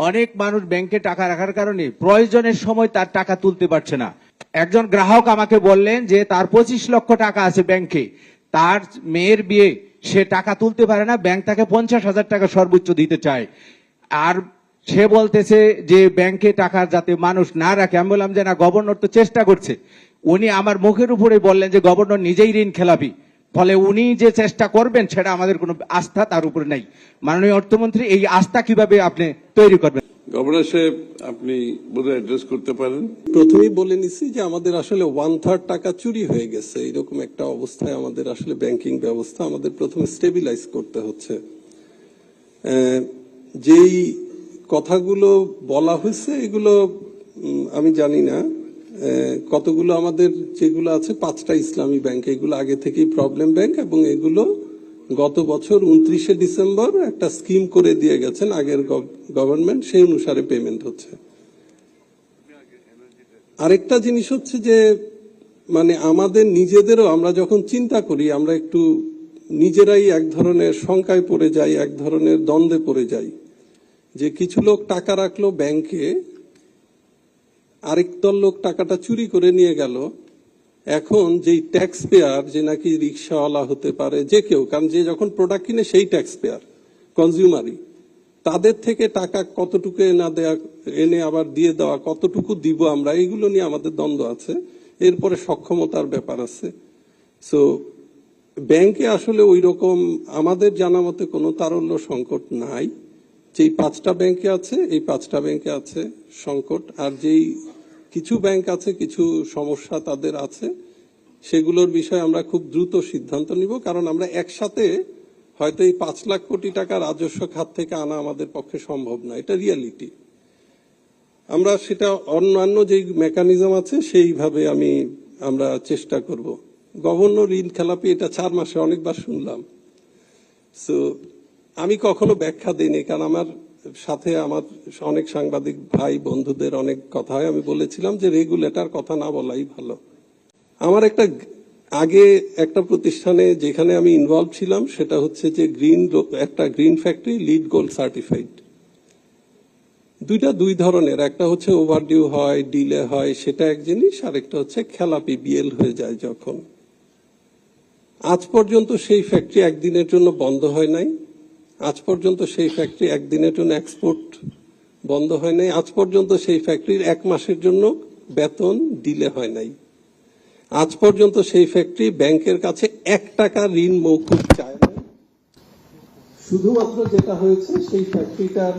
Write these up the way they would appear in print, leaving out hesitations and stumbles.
অনেক মানুষ ব্যাংকে টাকা রাখার কারণে প্রয়োজনের সময় তার টাকা তুলতে পারছে না। একজন গ্রাহক আমাকে বললেন যে তার 25 লক্ষ টাকা আছে ব্যাংকে, তার মেয়ের বিয়ে, সে টাকা তুলতে পারে না, ব্যাংক তাকে 50,000 টাকা সর্বোচ্চ দিতে চায়। আর সে বলতেছে যে ব্যাংকে টাকা যাতে মানুষ না রাখে। আমি বললাম যে না, গভর্নর তো চেষ্টা করছে। উনি আমার মুখের উপরে বললেন যে গভর্নর নিজেই ঋণ খেলাপি, ফলে উনি যে চেষ্টা করবেন সেটা আমাদের কোনো আস্থা তার উপরে নাই। মাননীয় অর্থমন্ত্রী, এই আস্থা কিভাবে আপনি তৈরি করবেন? গভর্নর সাহেব, আপনি বোধহয় অ্যাড্রেস করতে পারেন। প্রথমেই বলে নিছি যে আমাদের আসলে 1/3 টাকা চুরি হয়ে গেছে। এরকম একটা অবস্থায় আমাদের আসলে ব্যাংকিং ব্যবস্থা আমাদের প্রথমে স্টেবিলাইজ করতে হচ্ছে। যেই কথাগুলো বলা হয়েছে এগুলো আমি জানি না কতগুলো আমাদের যেগুলো আছে 5টা ইসলামী ব্যাংক, এগুলো আগে থেকেই প্রবলেম ব্যাংক, এবং এগুলো গত বছর 29শে ডিসেম্বর একটা স্কিম করে দিয়ে গেছেন আগের গভর্নমেন্ট, সেই অনুসারে পেমেন্ট হচ্ছে। আরেকটা জিনিস হচ্ছে যে মানে আমাদের নিজেদেরও আমরা যখন চিন্তা করি আমরা একটু নিজেরাই এক ধরনের শঙ্কায় পড়ে যাই, এক ধরনের দ্বন্দ্বে পড়ে যাই যে কিছু লোক টাকা রাখলো ব্যাংকে, আরেক দল লোক টাকাটা চুরি করে নিয়ে গেল। এখন যেই ট্যাক্স পেয়ার, যে নাকি রিক্সাওয়ালা হতে পারে, যে কেউ, কারণ যে যখন প্রোডাক্ট কিনে সেই ট্যাক্স পেয়ার কনজিউমারই, তাদের থেকে টাকা কতটুকু এনে আবার দিয়ে দেওয়া, কতটুকু দিব আমরা, এইগুলো নিয়ে আমাদের দ্বন্দ্ব আছে। এরপরে সক্ষমতার ব্যাপার আছে। সো ব্যাংকে আসলে ওই রকম আমাদের জানা মতে কোনো তারল্য সংকট নাই। যেই 5টা ব্যাংকে আছে, এই 5টা ব্যাংকে আছে সংকট। আর যেই কিছু ব্যাংক আছে, কিছু সমস্যা তাদের আছে, সেগুলোর বিষয়ে আমরা খুব দ্রুত সিদ্ধান্ত নিব। কারণ আমরা একসাথে হয়তো এই 5 লাখ কোটি টাকা রাজস্ব খাত থেকে আনা আমাদের পক্ষে সম্ভব না, এটা রিয়ালিটি। আমরা সেটা অন্যান্য যে মেকানিজম আছে সেইভাবে আমরা চেষ্টা করব। গভর্নর ঋণ খেলাপি, এটা 4 মাসে অনেকবার শুনলাম। সো আমি কখনো ব্যাখ্যা দিইনি, কারণ আমার সাথে আমার অনেক সাংবাদিক ভাই বন্ধুদের অনেক কথা হয়। আমি বলেছিলাম যে রেগুলেটর কথা না বলাই ভালো। আমার আগে একটা প্রতিষ্ঠানে যেখানে আমি ইনভলভ ছিলাম, সেটা হচ্ছে যে একটা green factory, lead gold certified. দুই ধরনের, একটা হচ্ছে ওভারডিউ হয়, ডিলে হয়, সেটা এক জিনিস, আর একটা হচ্ছে খেলাপি, বিএল হয়ে যায় যখন। আজ পর্যন্ত সেই ফ্যাক্টরি একদিনের জন্য বন্ধ হয় নাই। আজ পর্যন্ত সেই ফ্যাক্টরি একদিনের জন্য এক্সপোর্ট বন্ধ হয় নাই। আজ পর্যন্ত সেই ফ্যাক্টরির 1 মাসের জন্য বেতন ডিলে হয় নাই। আজ পর্যন্ত সেই ফ্যাক্টরি ব্যাংকের কাছে 1 টাকা ঋণ মৌকুব চায় না। শুধুমাত্র যেটা হয়েছে, সেই ফ্যাক্টরিটার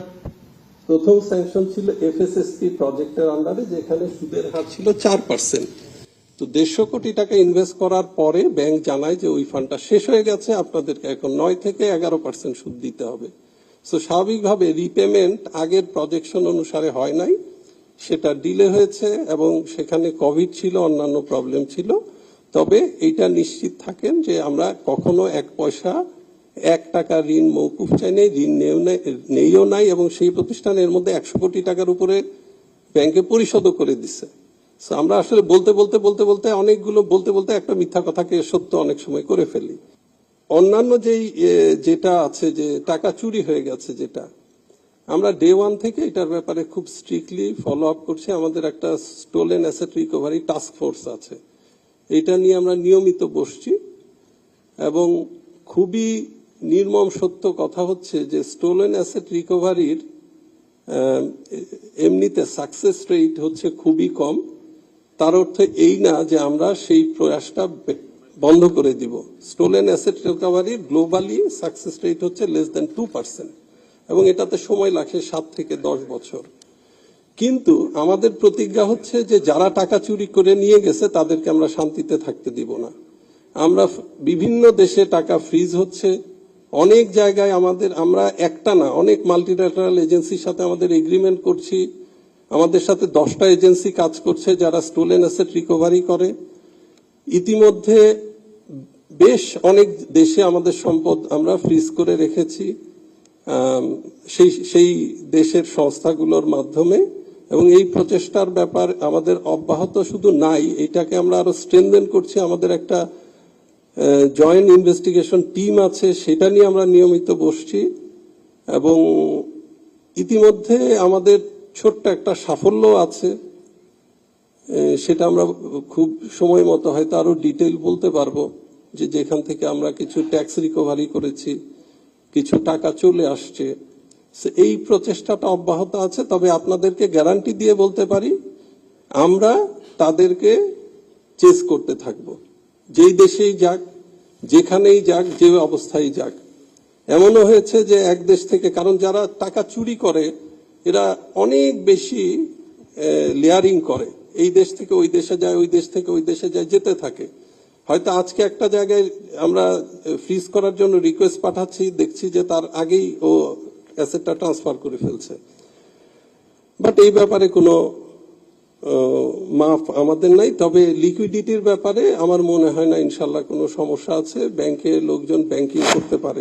প্রথম স্যাংশন ছিল এফএসএসপি প্রজেক্টের আন্ডারে, যেখানে সুদের হার ছিল 4%। তো 150 কোটি টাকা ইনভেস্ট করার পরে ব্যাংক জানায় যে ওই ফান্ডটা শেষ হয়ে গেছে, আপনাদেরকে এখন 9 থেকে 11% সুদ দিতে হবে। সো স্বাভাবিকভাবে রিপেমেন্ট আগের প্রজেকশন অনুসারে হয় নাই, সেটা ডিলে হয়েছে, এবং সেখানে কোভিড ছিল, অন্যান্য প্রবলেম ছিল। তবে এইটা নিশ্চিত থাকেন যে আমরা কখনো 1 পয়সা 1 টাকা ঋণ মৌকুফ চাই নাই, ঋণ নেইও নাই, এবং সেই প্রতিষ্ঠানের মধ্যে 100 কোটি টাকার উপরে ব্যাংকে পরিশোধও করে দিচ্ছে। আমরা আসলে বলতে একটা মিথ্যা কথাকে সত্য অনেক সময় করে ফেলি। অন্যান্য যেটা আছে যে টাকা চুরি হয়ে গেছে, যেটা আমরা ডে 1 থেকে এটার ব্যাপারে খুব স্ট্রিক্টলি ফলো আপ করছি। আমাদের একটা stolen asset recovery task force আছে, এটা নিয়ে আমরা নিয়মিত বসছি। এবং খুবই নির্মম সত্য কথা হচ্ছে যে স্টোলেন অ্যাসেট রিকভারির এমনিতে সাকসেস রেট হচ্ছে খুবই কম। তার অর্থ এই না যে আমরা সেই প্রয়াসটা বন্ধ করে দিব। স্টোলেন অ্যাসেট রিকভারির গ্লোবালি সাকসেস রেট হচ্ছে <2%, এবং এটাতে সময় লাগে 7 থেকে 10 বছর। কিন্তু আমাদের প্রতিজ্ঞা হচ্ছে যে যারা টাকা চুরি করে নিয়ে গেছে তাদেরকে আমরা শান্তিতে থাকতে দিব না। আমরা বিভিন্ন দেশে টাকা ফ্রিজ হচ্ছে, অনেক জায়গায় আমরা একটা না, অনেক মাল্টিল্যাটারাল এজেন্সির সাথে আমাদের এগ্রিমেন্ট করছি। আমাদের সাথে 10টা এজেন্সি কাজ করছে যারা স্টোলেন অ্যাসেট রিকভারি করে। ইতিমধ্যে বেশ অনেক দেশে আমাদের সম্পদ আমরা ফ্রিজ করে রেখেছি সেই দেশের সংস্থাগুলোর মাধ্যমে, এবং এই প্রচেষ্টার ব্যাপার আমাদের অব্যাহত শুধু নাই, এটাকে আমরা আরো স্ট্রেনথেন করছি। আমাদের একটা জয়েন্ট ইনভেস্টিগেশন টিম আছে, সেটা নিয়ে আমরা নিয়মিত বসছি। এবং ইতিমধ্যে আমাদের ছোট্ট একটা সাফল্য আছে, সেটা আমরা খুব সময় মতো হয়তো আরো ডিটেইল বলতে পারবো, যে যেখান থেকে আমরা কিছু ট্যাক্স রিকভারি করেছি, কিছু টাকা চলে আসছে। এই প্রচেষ্টাটা অব্যাহত আছে। তবে আপনাদেরকে গ্যারান্টি দিয়ে বলতে পারি, আমরা তাদেরকে চেস করতে থাকব, যেই দেশেই যাক, যেখানেই যাক, যে অবস্থায় যাক। এমনও হয়েছে যে এক দেশ থেকে, কারণ যারা টাকা চুরি করে এরা অনেক বেশি লেয়ারিং করে, এই দেশ থেকে ওই দেশে যায়, ওই দেশ থেকে ওই দেশে যায়, যেতে থাকে। হয়তো আজকে একটা জায়গায় আমরা ফ্রিজ করার জন্য রিকোয়েস্ট পাঠাচ্ছি, দেখছি যে তার আগেই ও অ্যাসেটটা ট্রান্সফার করে ফেলছে। বাট এই ব্যাপারে কোনো মাফ আমাদের নাই। তবে লিকুইডিটির ব্যাপারে আমার মনে হয় না ইনশাল্লাহ কোনো সমস্যা আছে। ব্যাংকে লোকজন ব্যাংকিং করতে পারে।